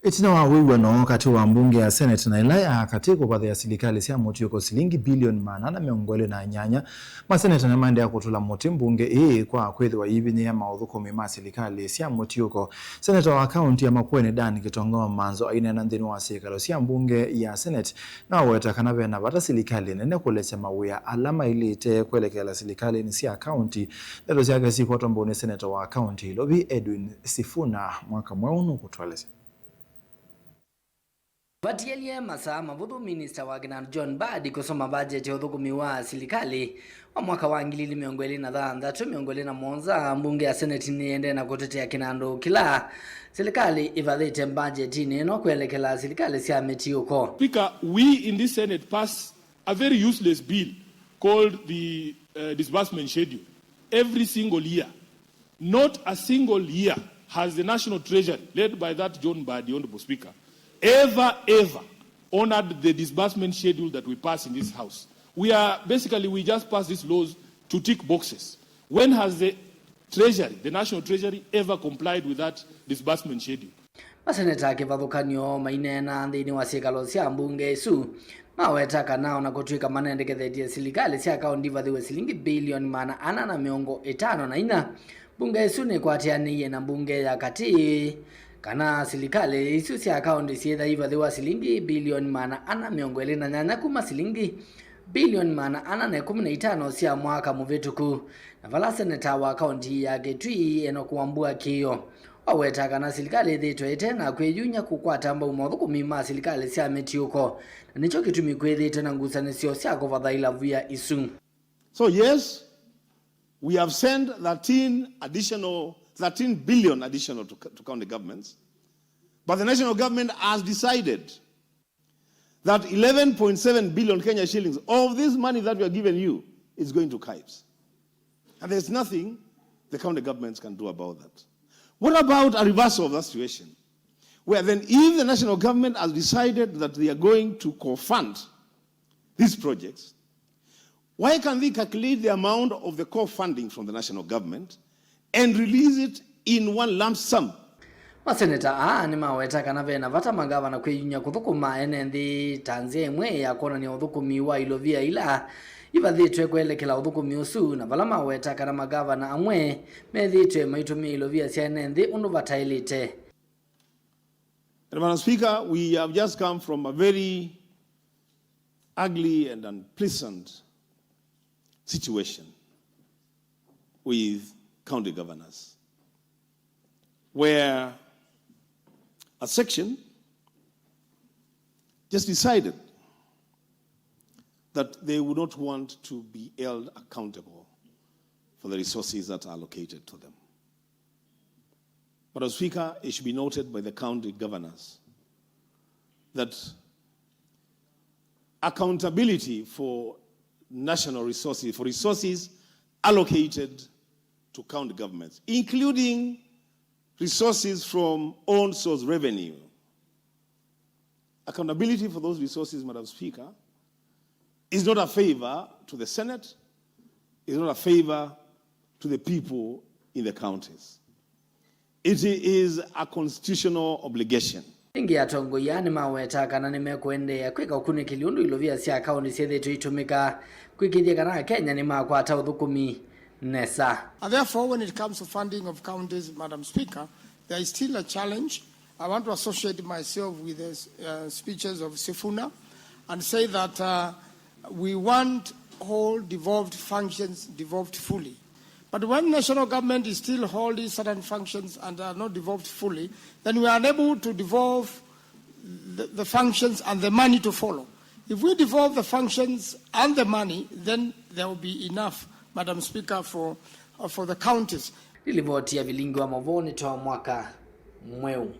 Itina wa wiw'ano kati wa mbunge ya Senate na ilaya Kati Kuvathia Silikali Sya Mutiuuko Silingi bilioni 880 Maseneta nimaendee Kutula Muti Mbunge kwa Kwithiwa Yiivinyiia Mauthukumi ma Silikali Sya Mutiuuko. Seneta wa Kaunti ya Makwene Kitongo Maanzo ainena nthini wa Silikali Sya mbunge ya Senate na weta kana vena vata Silikali Nene kulecha mawia alama ilite kuelekela Silikali ni Sya Kaunti. Leto syake sikoto mbuni Seneta wa Kaunti Lobi Edwin Sifuna mwaka mweunu kutwalese. Batielie masaa mavuthu Minister wa Kina John Badi kusoma budget ya uthukumi wa Silikali wa mwaka wa 2023 mbunge ya Senate niende na kutetea kinando kila Silikali ivathite budget ino kuelekela Silikali Sya Mitiuuko. Speaker, we in this Senate pass a very useless bill called the disbursement schedule every single year. Not a single year has the National Treasury, led by that John Badi, Honorable Speaker, ever honored the disbursement schedule that we pass in this house. We just pass these laws to tick boxes. When has the Treasury, the National Treasury, ever complied with that disbursement schedule? Maseneta kivathukanio mainena nthini wa Silikali Sya mbunge isu mawetaka nao na kutwika manendekethetie Silikali Sya Kaunti vathiwe Silingi bilioni 454 mbunge isu ni kwatianiie na mbunge ya Kati kana Silikali isu Sya Kaunti syetha ivathiwa Silingi bilioni 428 kuma Silingi bilioni 415 sya mwaka muvituku na vala seneta wa kaunti ya Kitui eno kuambua Kiio waweta kana Silikali thitwe tena kwiyunya kukwata Mauthukumi ma Silikali Sya Mitiuuko na nicho kitumi kwithite na ngusanisyo sya kuvathaila via isu. So yes, we have sent 13 billion additional to county governments, but the national government has decided that 11.7 billion Kenya shillings of this money that we are giving you is going to KIPs. And there's nothing the county governments can do about that. What about a reversal of that situation? Where then if the national government has decided that they are going to co-fund these projects, why can't they calculate the amount of the co-funding from the national government and release it in one lump sum? Maseneta ni maweta kana vena vata magavana kwiyunya kuthukuma enenthi tanzia imwe ya kona ni uthukumi wa ilovia ila ivathitwe kuelekela uthukumi usu na vala maweta kana magavana amwe methitwe maitumi ilovia sya enenthi undu vatailite. Madam Speaker, we have just come from a very ugly and unpleasant situation with county governors, where a section just decided that they would not want to be held accountable for the resources that are allocated to them. But as Speaker, it should be noted by the county governors that accountability for national resources, for resources allocated to county governments, including resources from own source revenue. Accountability for those resources, Madam Speaker, is not a favor to the Senate, is not a favor to the people in the counties. It is a constitutional obligation. Ingi atongo yani maweta kana nimekuendea kwika ukuni kiliundu ilovia Sya Kaunti syethitu itumika kwikithia kana Kenya ni makwata uthukumi nesa. And therefore, when it comes to funding of counties, Madam Speaker, there is still a challenge. I want to associate myself with the speeches of Sifuna and say that we want whole devolved functions devolved fully. But when national government is still holding certain functions and are not devolved fully, then we are unable to devolve the functions and the money to follow. If we devolve the functions and the money, then there will be enough, Madam Speaker, for the counties. Nilivotia vilingi wa mavoni toa mwaka mweu.